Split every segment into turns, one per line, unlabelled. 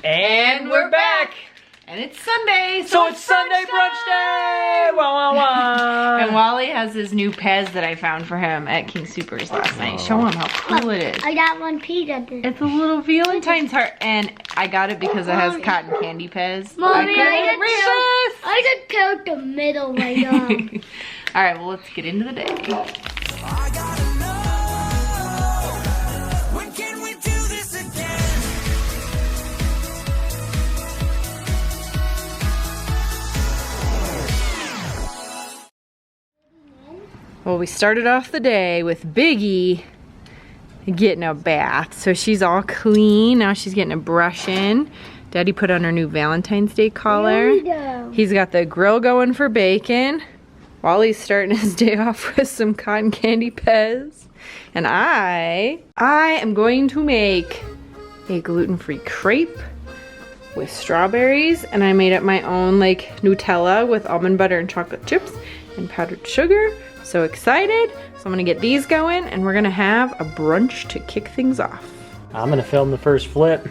And we're back!
And it's Sunday,
so it's Sunday brunch day! Wah, wah, wah.
And Wally has his new Pez that I found for him at King Soopers last night. Show him how cool it is.
I got one pizza.
It's a little Valentine's heart, and I got it because it has cotton candy Pez.
Mommy,
I
just killed the middle right now.
All right, well, let's get into the day.
I gotta know, when can we do this again?
Well, we started off the day with Biggie getting a bath. So she's all clean. Now she's getting a brush in. Daddy put on her new Valentine's Day collar. He's got the grill going for bacon. Wally's starting his day off with some cotton candy Pez. And I am going to make a gluten-free crepe with strawberries. And I made up my own like Nutella with almond butter and chocolate chips and powdered sugar. So excited. So I'm gonna get these going and we're gonna have a brunch to kick things off.
I'm gonna film the first flip.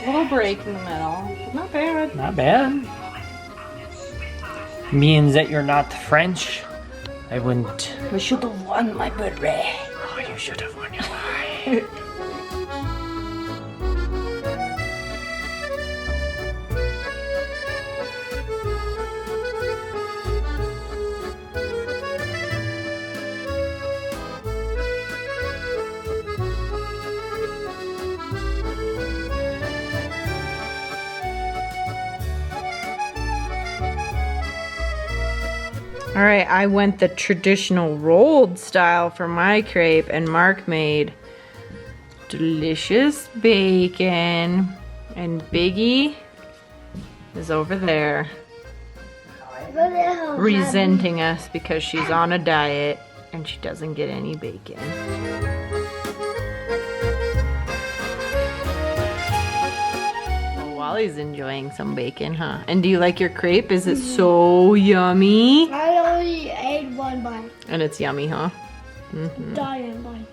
Little break in the middle. Not bad.
Not bad. Means that you're not French. I wouldn't.
We should have won my birthday.
Oh, you should have won your life.
All right, I went the traditional rolled style for my crepe, and Mark made delicious bacon. And Biggie is over there resenting us because she's on a diet and she doesn't get any bacon. Wally's enjoying some bacon, huh? And do you like your crepe? Is it so yummy?
I only ate one bite.
And it's yummy, huh?
Diet bite.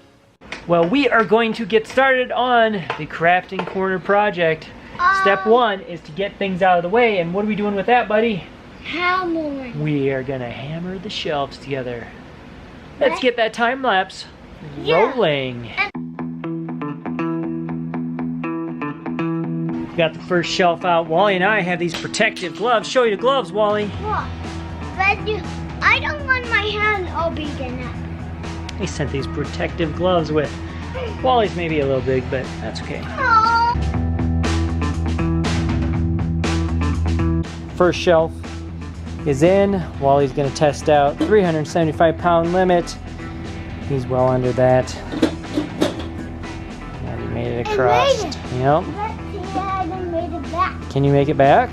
Well, we are going to get started on the crafting corner project. Step one is to get things out of the way. And what are we doing with that, buddy?
Hammering.
We are gonna hammer the shelves together. Let's get that time lapse rolling. Got the first shelf out. Wally and I have these protective gloves. Show you the gloves, Wally.
What? But I don't want my hand all big enough.
They sent these protective gloves with. Wally's maybe a little big, but that's okay.
Oh.
First shelf is in. Wally's gonna test out 375-pound limit. He's well under that. And he made it across.
Yep. I made it back.
Can you make it back?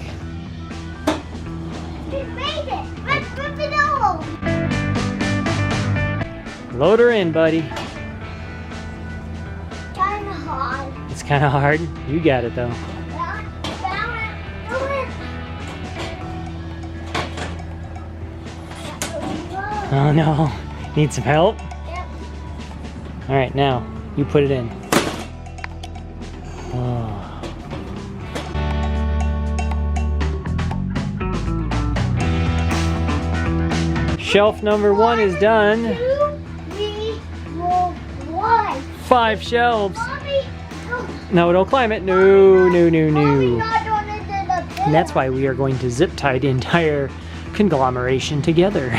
We made it. Let's flip it over.
Load her in, buddy.
Kind of hard.
It's kind of hard. You got it, though. Oh, no. Need some help?
Yep.
All right, now, you put it in. Oh. Shelf number one is done.
2, 3, 4, 5.
5 shelves.
Mommy,
No, don't climb it. No, no, no,
Mommy,
no.
not on it in the bed.
And that's why we are going to zip tie the entire conglomeration together.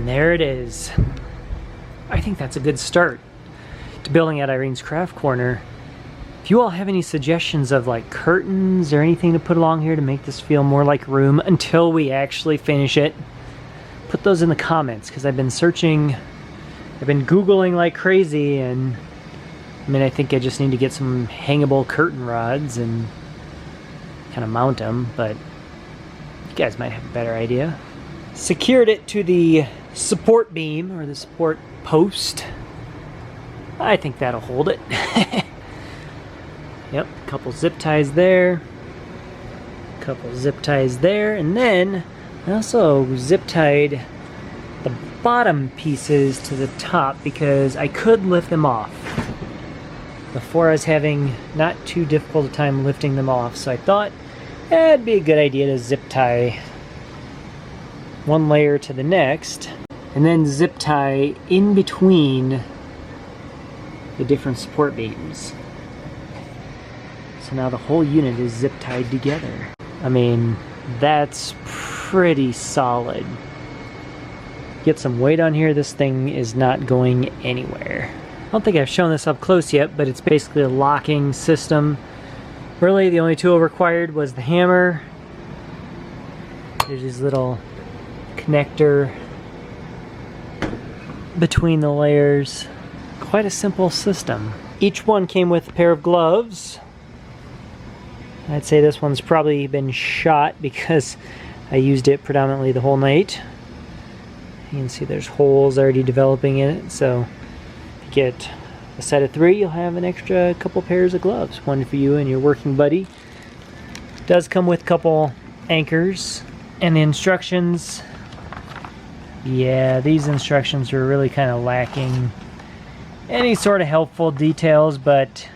There it is. I think that's a good start to building out Irene's Craft Corner. If you all have any suggestions of like curtains or anything to put along here to make this feel more like a room until we actually finish it, put those in the comments, because I've been searching I've been Googling like crazy, and I mean, I think I just need to get some hangable curtain rods and kind of mount them, but you guys might have a better idea. Secured it to the support beam, or the support post. I think that'll hold it. Yep, a couple zip ties there. Couple zip ties there, and then I also zip tied the bottom pieces to the top because I could lift them off. Before I was having not too difficult a time lifting them off, so I thought it'd be a good idea to zip tie one layer to the next, and then zip tie in between the different support beams. So now the whole unit is zip tied together. I mean, that's pretty solid. Get some weight on here, this thing is not going anywhere. I don't think I've shown this up close yet, but it's basically a locking system. Really, the only tool required was the hammer. There's this little connector between the layers. Quite a simple system. Each one came with a pair of gloves. I'd say this one's probably been shot because I used it predominantly the whole night. You can see there's holes already developing in it, so if you get a set of 3, you'll have an extra couple pairs of gloves. One for you and your working buddy. It does come with a couple anchors, and the instructions, yeah, these instructions are really kind of lacking any sort of helpful details, but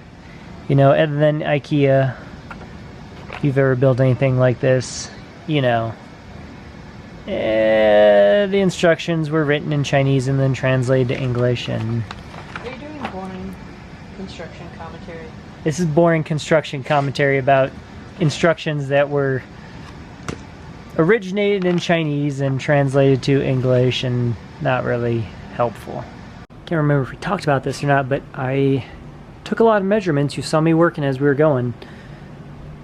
you know, other than IKEA, if you've ever built anything like this, you know, the instructions were written in Chinese and then translated to English. And
Are you doing boring construction commentary?
this is boring construction commentary about instructions that were originated in Chinese and translated to English and not really helpful. Can't remember if we talked about this or not, but I took a lot of measurements. You saw me working as we were going.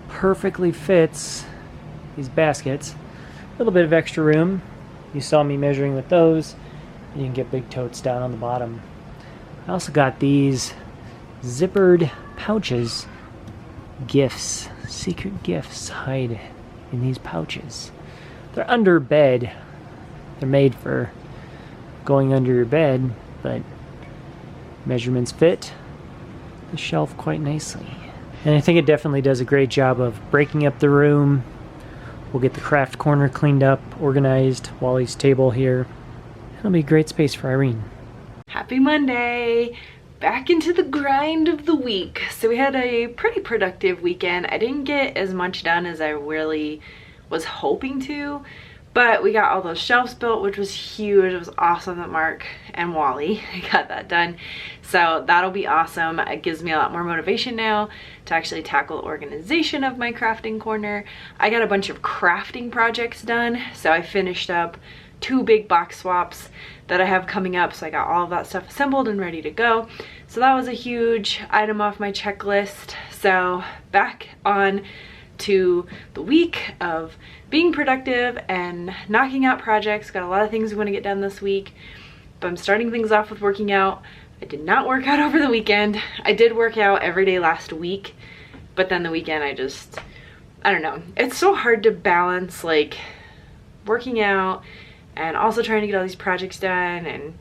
Perfectly fits these baskets. A little bit of extra room. You saw me measuring with those. You can get big totes down on the bottom. I also got these zippered pouches. Gifts. Secret gifts hide in these pouches. They're under bed. They're made for going under your bed, but measurements fit the shelf quite nicely. And I think it definitely does a great job of breaking up the room. We'll get the craft corner cleaned up, organized, Wally's table here. It'll be a great space for Irene.
Happy Monday! Back into the grind of the week. So we had a pretty productive weekend. I didn't get as much done as I really was hoping to, but we got all those shelves built, which was huge. It was awesome that Mark and Wally got that done. So that'll be awesome. It gives me a lot more motivation now to actually tackle organization of my crafting corner. I got a bunch of crafting projects done. So I finished up 2 big box swaps that I have coming up. So I got all of that stuff assembled and ready to go. So that was a huge item off my checklist. So back on to the week of being productive and knocking out projects. Got a lot of things we want to get done this week, but I'm starting things off with working out. I did not work out over the weekend. I did work out every day last week, but then the weekend I don't know. It's so hard to balance like working out and also trying to get all these projects done, and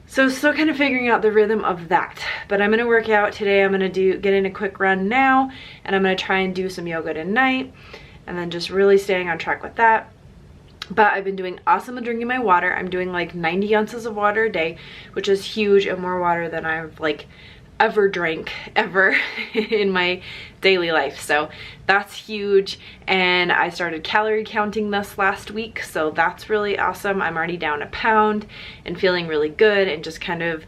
so still kind of figuring out the rhythm of that. But I'm gonna work out today. I'm gonna get in a quick run now, and I'm gonna try and do some yoga tonight, and then just really staying on track with that. But I've been doing awesome at drinking my water. I'm doing like 90 ounces of water a day, which is huge, and more water than I've like ever drank ever in my daily life. So that's huge. And I started calorie counting this last week, so that's really awesome. I'm already down a pound and feeling really good, and just kind of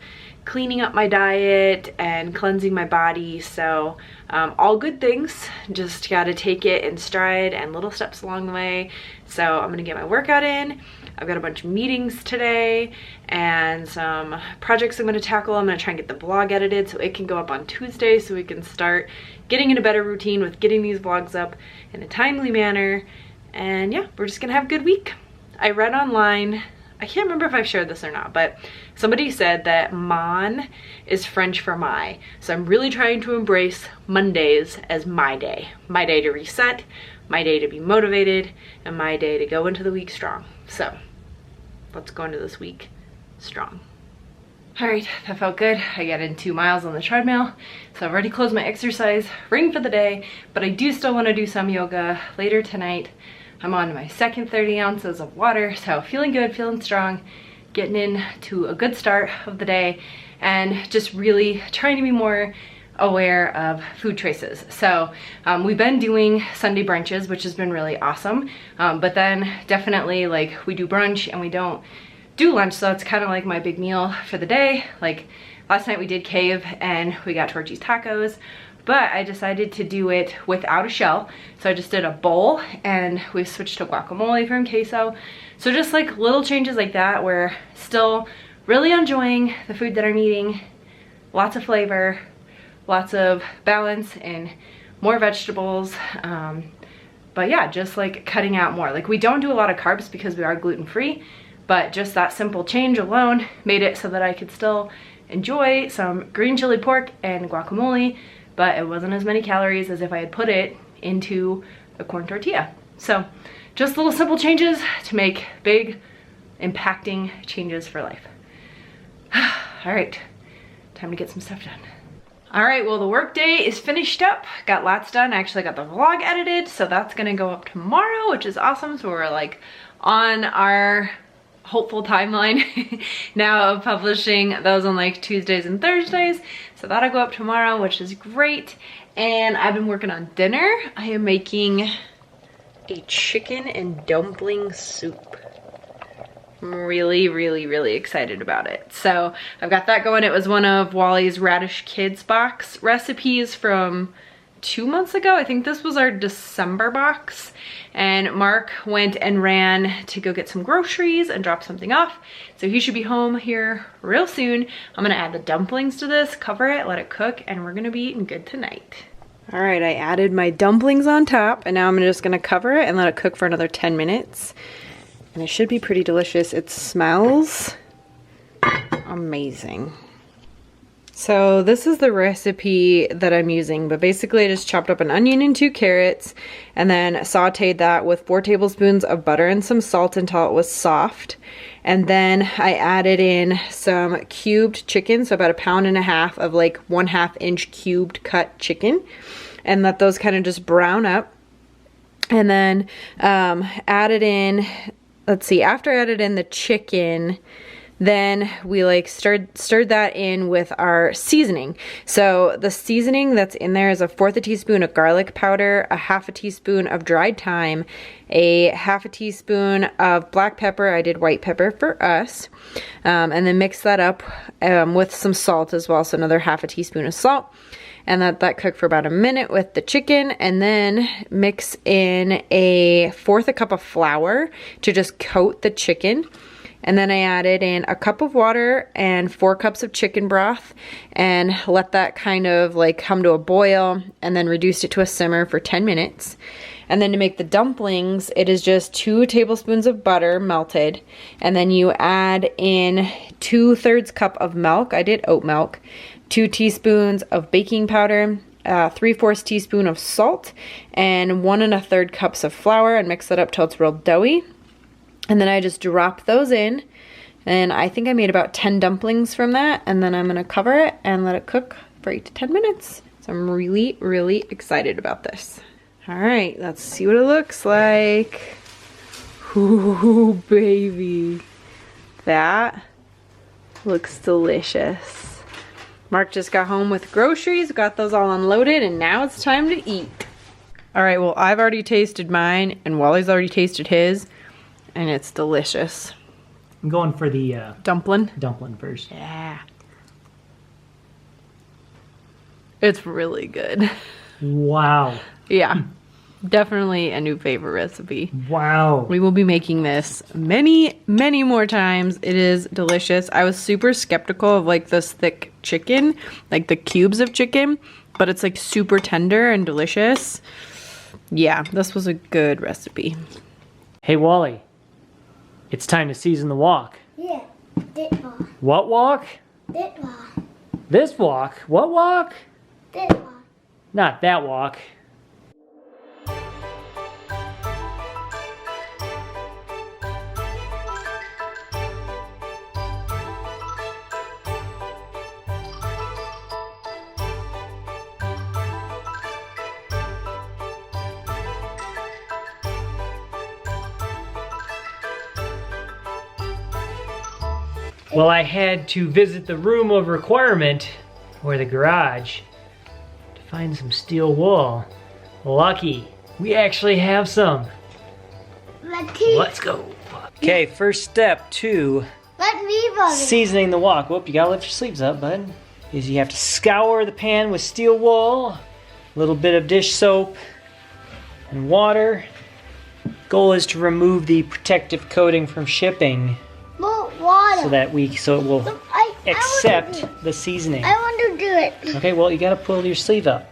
cleaning up my diet and cleansing my body. So all good things, just gotta take it in stride and little steps along the way. So I'm gonna get my workout in. I've got a bunch of meetings today and some projects I'm gonna tackle. I'm gonna try and get the vlog edited so it can go up on Tuesday, so we can start getting in a better routine with getting these vlogs up in a timely manner. And yeah, we're just gonna have a good week. I read online I can't remember if I've shared this or not, but somebody said that mon is French for my. So I'm really trying to embrace Mondays as my day. My day to reset, my day to be motivated, and my day to go into the week strong. So let's go into this week strong. All right, that felt good. I got in 2 miles on the treadmill. So I've already closed my exercise ring for the day, but I do still want to do some yoga later tonight. I'm on my second 30 ounces of water, so feeling good, feeling strong, getting into a good start of the day, and just really trying to be more aware of food choices. So we've been doing Sunday brunches, which has been really awesome, but then definitely like we do brunch and we don't do lunch, so it's kind of like my big meal for the day. Like last night we did cave and we got Torchy's tacos, but I decided to do it without a shell. So I just did a bowl and we switched to guacamole from queso. So just like little changes like that, we're still really enjoying the food that I'm eating. Lots of flavor, lots of balance, and more vegetables. But yeah, just like cutting out more. Like we don't do a lot of carbs because we are gluten-free, but just that simple change alone made it so that I could still enjoy some green chili pork and guacamole, but it wasn't as many calories as if I had put it into a corn tortilla. So just little simple changes to make big impacting changes for life. All right, time to get some stuff done. All right, well, the work day is finished up. Got lots done. I actually got the vlog edited, so that's gonna go up tomorrow, which is awesome. So we're like on our hopeful timeline now of publishing those on like Tuesdays and Thursdays. So that'll go up tomorrow, which is great. And I've been working on dinner. I am making a chicken and dumpling soup. I'm really excited about it. So I've got that going. It was one of Wally's Radish Kids box recipes from 2 months ago. I think this was our December box, and Mark went and ran to go get some groceries and drop something off, so he should be home here real soon. I'm gonna add the dumplings to this, cover it, let it cook, and we're gonna be eating good tonight. All right, I added my dumplings on top, and now I'm just gonna cover it and let it cook for another 10 minutes, and it should be pretty delicious. It smells amazing. So this is the recipe that I'm using, but basically I just chopped up an onion and 2 carrots and then sauteed that with 4 tablespoons of butter and some salt until it was soft. And then I added in some cubed chicken, so about 1.5 pounds of like 1/2 inch cubed cut chicken, and let those kind of just brown up. And then added in, let's see, after I added in the chicken, then we like stirred that in with our seasoning. So the seasoning that's in there is 1/4 teaspoon of garlic powder, 1/2 teaspoon of dried thyme, 1/2 teaspoon of black pepper. I did white pepper for us. And then mix that up with some salt as well. So another 1/2 teaspoon of salt. And let that cook for about a minute with the chicken, and then mix in 1/4 cup of flour to just coat the chicken. And then I added in a cup of water and 4 cups of chicken broth and let that kind of like come to a boil, and then reduced it to a simmer for 10 minutes. And then to make the dumplings, it is just 2 tablespoons of butter melted, and then you add in 2/3 cup of milk. I did oat milk, 2 teaspoons of baking powder, 3/4 teaspoon of salt, and 1 1/3 cups of flour, and mix that up till it's real doughy. And then I just drop those in, and I think I made about 10 dumplings from that, and then I'm gonna cover it and let it cook for 8 to 10 minutes. So I'm really excited about this. All right, let's see what it looks like. Ooh, baby. That looks delicious. Mark just got home with groceries, got those all unloaded, and now it's time to eat. All right, well, I've already tasted mine, and Wally's already tasted his, and it's delicious.
I'm going for the
Dumpling
first.
Yeah. It's really good.
Wow.
Yeah. Definitely a new favorite recipe.
Wow.
We will be making this many more times. It is delicious. I was super skeptical of like this thick chicken, like the cubes of chicken, but it's like super tender and delicious. Yeah, this was a good recipe.
Hey, Wally. It's time to season the wok.
Yeah, this walk.
What wok?
This walk.
This wok? What wok?
This walk.
Not that wok. Well, I had to visit the room of requirement, or the garage, to find some steel wool. Lucky, we actually have some. Let's go. Okay, first step to
Let me rub it.
seasoning the wok. Whoop, you gotta lift your sleeves up, bud. Is you have to scour the pan with steel wool, a little bit of dish soap, and water. Goal is to remove the protective coating from shipping,
More water.
so it will
Look, I want to do
accept
it.
the seasoning.
I want to do it.
Okay, well, you gotta pull your sleeve up.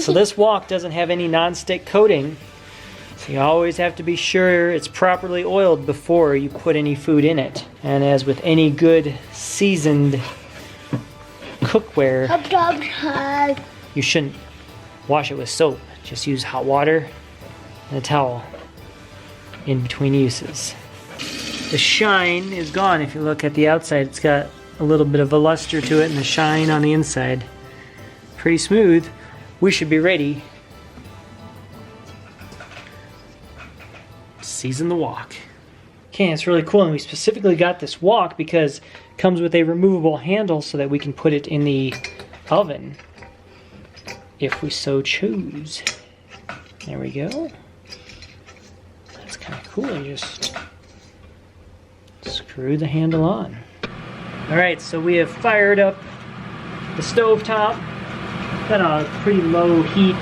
So this wok doesn't have any non-stick coating, so you always have to be sure it's properly oiled before you put any food in it. And as with any good seasoned cookware, you shouldn't wash it with soap. Just use hot water and a towel in between uses. The shine is gone. If you look at the outside, it's got a little bit of a luster to it, and the shine on the inside. Pretty smooth. We should be ready to season the wok. Okay, it's really cool, and we specifically got this wok because it comes with a removable handle so that we can put it in the oven if we so choose. There we go. That's kind of cool. You just screw the handle on. Alright, so we have fired up the stove top. Got a pretty low heat.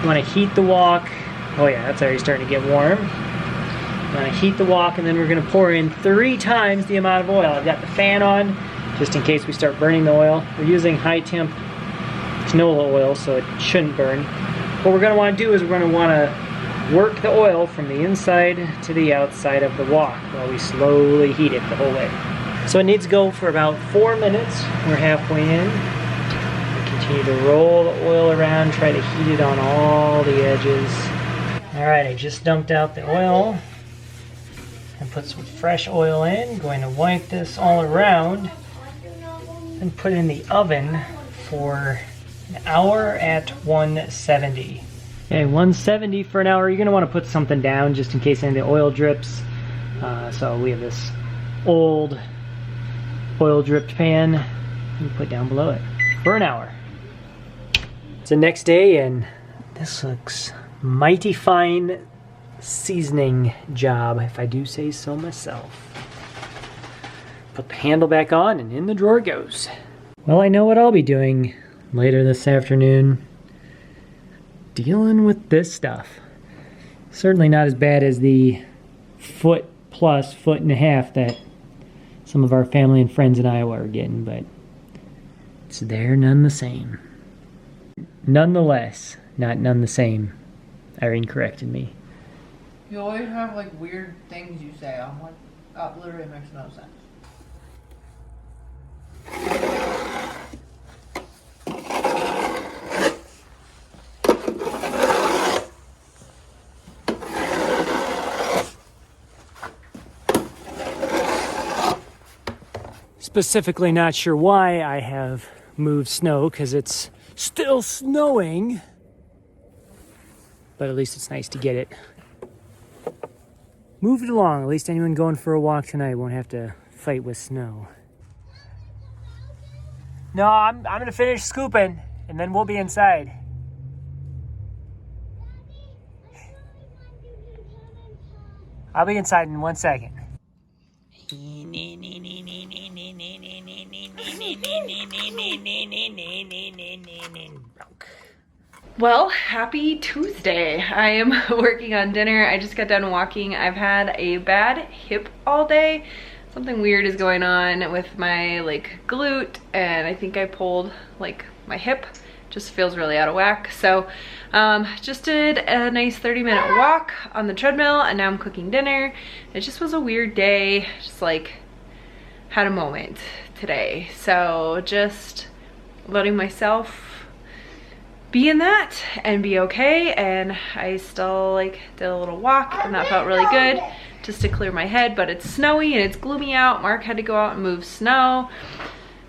You want to heat the wok. Oh yeah, that's already starting to get warm. You want to heat the wok, and then we're going to pour in 3 times the amount of oil. I've got the fan on, just in case we start burning the oil. We're using high temp canola oil, so it shouldn't burn. What we're going to want to do is we're going to want to work the oil from the inside to the outside of the wok while we slowly heat it the whole way. So it needs to go for about 4 minutes. We're halfway in. Continue to roll the oil around, try to heat it on all the edges. Alright, I just dumped out the oil and put some fresh oil in. Going to wipe this all around and put it in the oven for an hour at 170. Okay, 170 for an hour. You're going to want to put something down just in case any of the oil drips. So we have this old oil dripped pan you put down below it for an hour. It's the next day, and this looks mighty fine seasoning job, if I do say so myself. Put the handle back on, and in the drawer it goes. Well, I know what I'll be doing later this afternoon. Dealing with this stuff. Certainly not as bad as the foot plus, foot and a half that some of our family and friends in Iowa are getting, but it's there none the same. Nonetheless, not none the same. Irene corrected me.
You always have like weird things you say. I'm like, that literally makes no sense.
Specifically not sure why I have moved snow, because it's still snowing. But at least it's nice to get it moved along. At least anyone going for a walk tonight won't have to fight with snow. No, I'm gonna finish scooping and then we'll be inside. I'll be inside in 1 second.
Well, happy Tuesday. I am working on dinner. I just got done walking. I've had a bad hip all day. Something weird is going on with my like glute, and I think I pulled like my hip just feels really out of whack. So just did a nice 30-minute walk on the treadmill, and now I'm cooking dinner. It just was a weird day, just like had a moment today. So just letting myself be in that and be okay. And I still like did a little walk, and that felt really good just to clear my head. But it's snowy and it's gloomy out. Mark had to go out and move snow.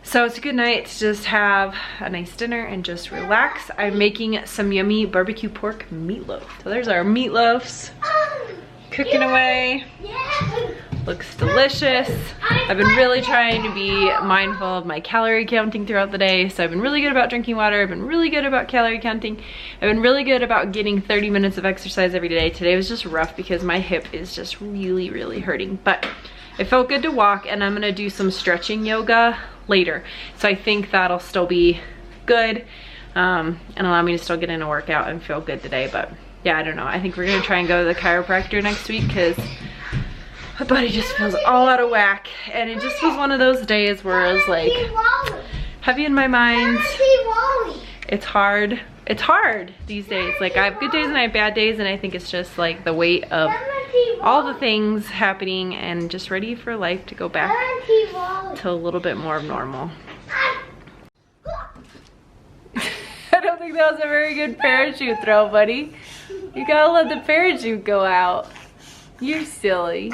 So it's a good night to just have a nice dinner and just relax. I'm making some yummy barbecue pork meatloaf. So there's our meatloafs cooking away. Looks delicious. I've been really trying to be mindful of my calorie counting throughout the day. So I've been really good about drinking water. I've been really good about calorie counting. I've been really good about getting 30 minutes of exercise every day. Today was just rough because my hip is just really, really hurting. But it felt good to walk, and I'm gonna do some stretching yoga later. So I think that'll still be good and allow me to still get in a workout and feel good today. But yeah, I don't know. I think we're gonna try and go to the chiropractor next week because my body just feels all out of whack. And it just was one of those days where I was like heavy in my mind. It's hard. It's hard these days. Like I have good days and I have bad days, and I think it's just like the weight of all the things happening and just ready for life to go back to a little bit more of normal. I don't think that was a very good parachute throw, buddy. You gotta let the parachute go out. You're silly.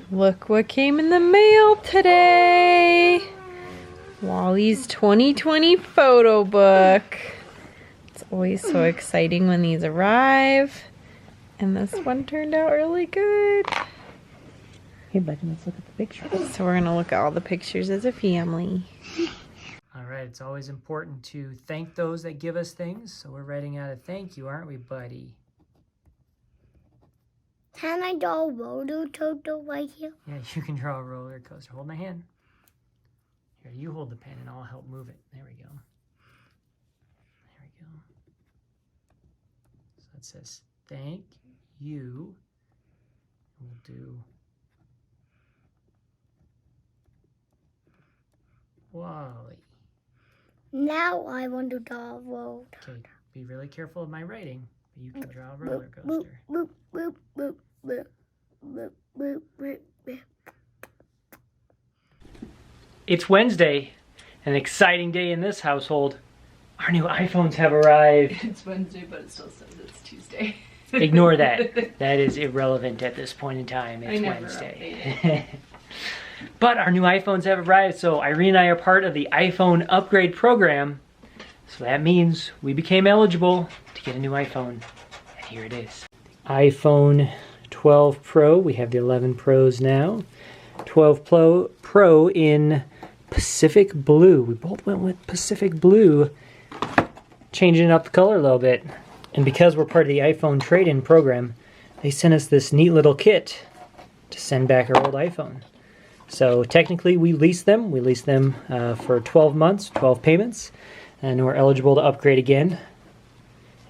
Look what came in the mail today. Wally's 2020 photo book. It's always so exciting when these arrive. And this one turned out really good.
Hey, buddy, let's look at the pictures.
So we're gonna look at all the pictures as a family.
All right, it's always important to thank those that give us things. So we're writing out a thank you, aren't we, buddy?
Can I draw a roller coaster right here?
Yeah, you can draw a roller coaster. Hold my hand. Here, you hold the pen and I'll help move it. There we go. There we go. So it says thank you. We'll do Wally.
Now I want to draw a roller.
Okay, be really careful of my writing. But you can draw a roller
Boop,
coaster.
boop, boop, boop, boop, boop, boop, boop, boop.
It's Wednesday, an exciting day in this household. Our new iPhones have arrived.
It's Wednesday, but it still says it's Tuesday.
Ignore that. That is irrelevant at this point in time. It's
I never
Wednesday. But our new iPhones have arrived, so Irene and I are part of the iPhone upgrade program. So that means we became eligible to get a new iPhone. And here it is. iPhone 12 Pro. We have the 11 Pros now. 12 Pro in Pacific Blue. We both went with Pacific Blue, changing up the color a little bit. And because we're part of the iPhone trade-in program, they sent us this neat little kit to send back our old iPhone. So technically we leased them. We leased them for 12 months, 12 payments, and we're eligible to upgrade again.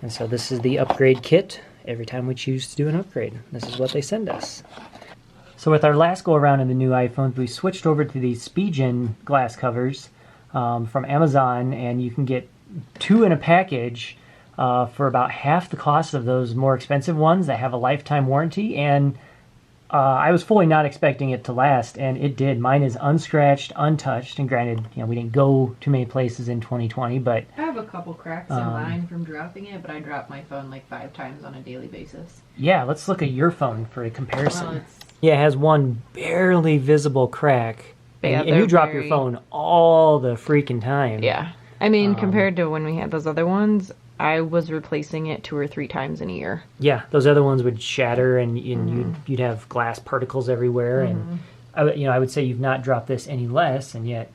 And so this is the upgrade kit every time we choose to do an upgrade. This is what they send us. So with our last go around in the new iPhones, we switched over to these Spigen glass covers from Amazon, and you can get 2 in a package for about half the cost of those more expensive ones that have a lifetime warranty. And I was fully not expecting it to last, and it did. Mine is unscratched, untouched, and granted, you know, we didn't go too many places in 2020, but
I have a couple cracks in mine from dropping it, but I drop my phone like 5 times on a daily basis.
yeah, let's look at your phone for a comparison.
Well, it's
Yeah, it has one barely visible crack,
Yeah,
and you
they're
drop your
very-
phone all the freaking time.
yeah. I mean, compared to when we had those other ones, I was replacing it 2 or 3 times in a year.
Yeah, those other ones would shatter, and you'd have glass particles everywhere. And I would say you've not dropped this any less, and yet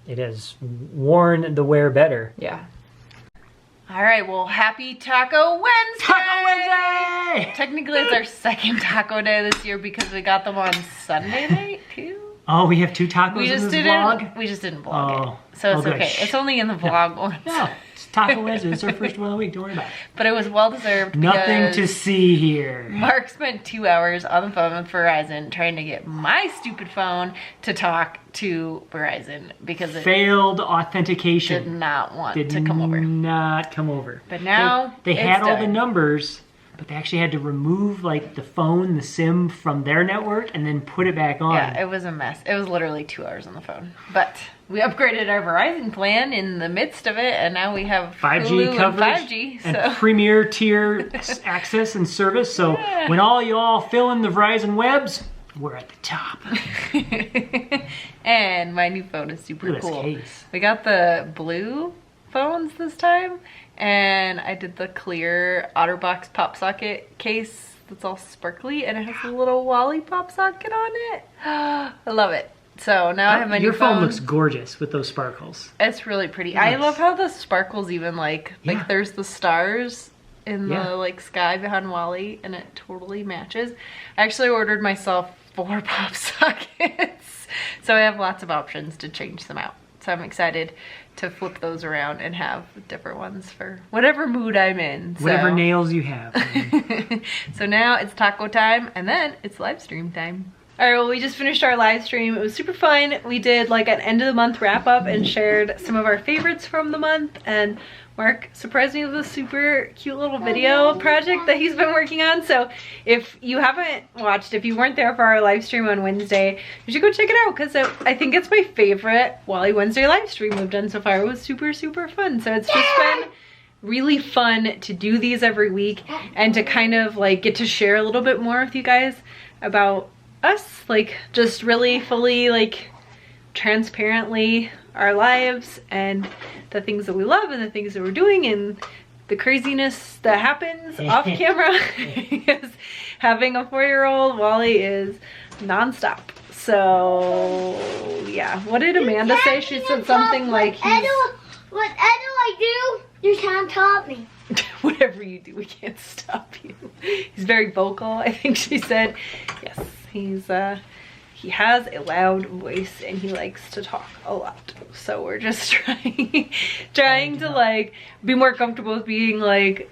it has worn the wear better.
Yeah. All right, well, happy Taco Wednesday!
Taco Wednesday!
Technically, it's our second taco day this year because we got them on Sunday night, too.
Oh, we have 2 tacos in this vlog?
We just didn't vlog
Oh.
it. So it's
Oh,
okay.
gosh.
It's only in the vlog once.
No, Taco Wednesday. It's our first one of the week. Don't worry about it.
But it was well deserved.
Nothing to see here.
Mark spent 2 hours on the phone with Verizon trying to get my stupid phone to talk to Verizon because it
Failed authentication.
did not want to come over.
Not come over.
But now
they
it's
had all the
done.
numbers, but they actually had to remove like the phone, the SIM from their network, and then put it back on.
Yeah, it was a mess. It was literally 2 hours on the phone. But we upgraded our Verizon plan in the midst of it, and now we have
5G
Hulu
coverage
and 5G.
and
So.
premier tier access and service. So when all y'all fill in the Verizon webs, we're at the top.
And my new phone is super
Look at this
cool.
case.
We got the blue phones this time, and I did the clear OtterBox pop socket case that's all sparkly, and it has a little Wally pop socket on it. I love it. So now I have my new
Your phone
phone.
looks gorgeous with those sparkles.
It's really pretty.
Yes.
I love how the sparkles even like
Yeah.
there's the stars in
Yeah.
the like sky behind Wally, and it totally matches. I actually ordered myself 4 pop sockets, so I have lots of options to change them out. So I'm excited to flip those around and have different ones for whatever mood I'm in.
Whatever
so.
nails you have.
So now it's taco time, and then it's live stream time. All right, well, we just finished our live stream. It was super fun. We did like an end of the month wrap up and shared some of our favorites from the month. And Mark surprised me with a super cute little video project that he's been working on. So if you haven't watched, if you weren't there for our live stream on Wednesday, you should go check it out because I think it's my favorite Wally Wednesday live stream we've done so far. It was super, super fun. So it's just been really fun to do these every week and to kind of like get to share a little bit more with you guys about us, like just really fully like transparently our lives and the things that we love and the things that we're doing and the craziness that happens off camera. Because having a 4-year-old Wally is non-stop. So yeah, what did Amanda say? She said something like
Whatever I do, you can't stop me.
whatever you do, we can't stop you. He's very vocal, I think she said. Yes, he has a loud voice and he likes to talk a lot. So we're just trying to like be more comfortable with being like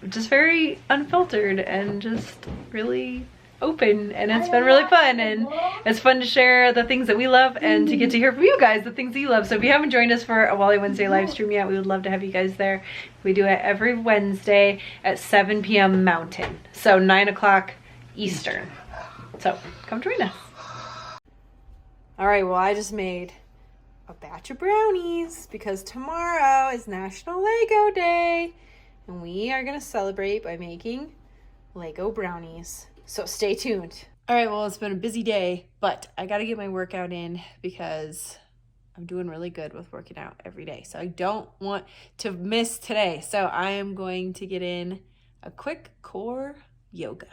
just very unfiltered and just really open, and it's been really fun, and it's fun to share the things that we love and to get to hear from you guys the things that you love. So if you haven't joined us for a Wally Wednesday live stream yet, we would love to have you guys there. We do it every Wednesday at 7 p.m. Mountain, so 9 o'clock Eastern. So come join us. All right, well, I just made a batch of brownies because tomorrow is National Lego Day, and we are gonna celebrate by making Lego brownies. So stay tuned. All right, well, it's been a busy day, but I got to get my workout in because I'm doing really good with working out every day. So I don't want to miss today. So I am going to get in a quick core yoga.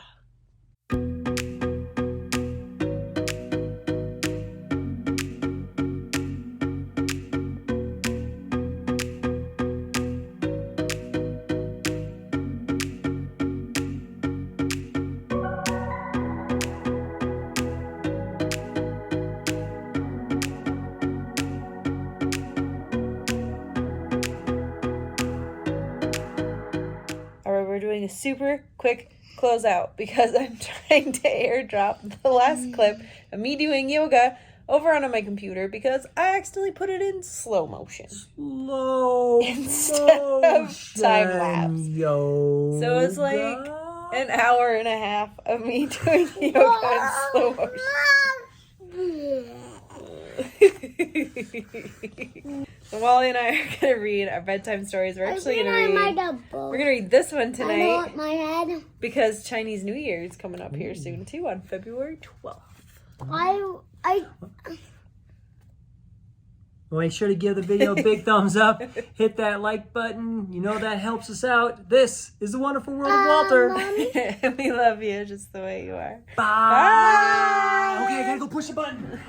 We're doing a super quick closeout because I'm trying to airdrop the last clip of me doing yoga over onto my computer because I accidentally put it in slow motion. Instead of time lapse. So it's like an hour and a half of me doing yoga in slow motion. So Wally and I are gonna read our bedtime stories. We're actually gonna read this one tonight
my head.
because Chinese New Year is coming up here soon too on February 12th.
Well, make sure to give the video a big thumbs up. Hit that like button. You know that helps us out. This is the Wonderful World of Walter.
We love you just the way you are.
Bye. Okay, I gotta go push the button.